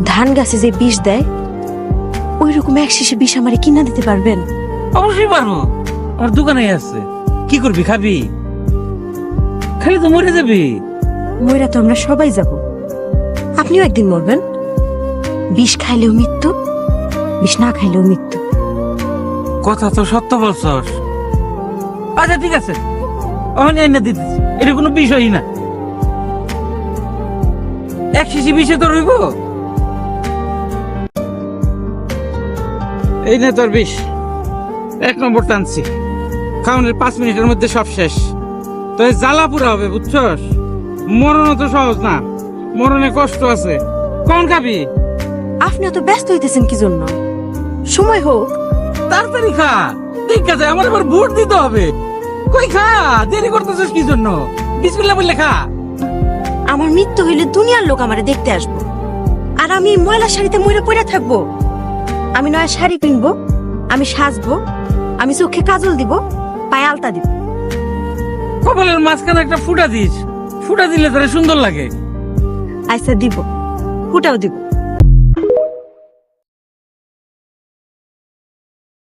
ধান গাছে যে বিষ দেয় ওই রকম এক শিশি বিষ আমারে কিনা দিতে পারবেন? অবশ্যই পারবো, আমার দোকানে আছে। কি করবি, খাবি? খালি তো মরে যাবি। মইরা তো আমরা সবাই যাব, আপনিও একদিন মরবেন। বিষ খাইলেও মৃত্যু, বিষ না খাইলেও মৃত্যু। কথা তো সত্য বলছস। আচ্ছা ঠিক আছে, অহনি এনে দিতেছি, এটা কোনো বিষয়ই না। এক শিশি বিষে তো রইব। এই নে তোর বিষ, 1 নম্বর টানছি। খাওয়ানোর 5 মিনিটের মধ্যে সব শেষ। তো জ্বালা পুরা হবে, বুঝছস? মরণ তো সহজ না, মরণে কষ্ট আছে। কোন খাবি? আপনি এত ব্যস্ত হইতেছেন কি জন্য? সময় হোক। তাড়াতাড়ি খা, ঠিক আছে, আমার এবার ভোট দিতে হবে। কই খা, দেরি করতেছিস কি জন্য? বিসমিল্লাহ বললে খা। আমার মৃত্যু হইলে দুনিয়ার লোক আমারে দেখতে আসবো, আর আমি এই ময়লা শাড়িতে মরে পড়ে থাকবো? আমি নয়া শাড়ি কিনবো, আমি সাজবো, আমি চোখে কাজল দিব, পায়ে আলতা দিব। কপালের মাঝখানে একটা ফুটা দিস, ফুটা দিলে তারা সুন্দর লাগে। আচ্ছা দিব, ফুটাও দিব।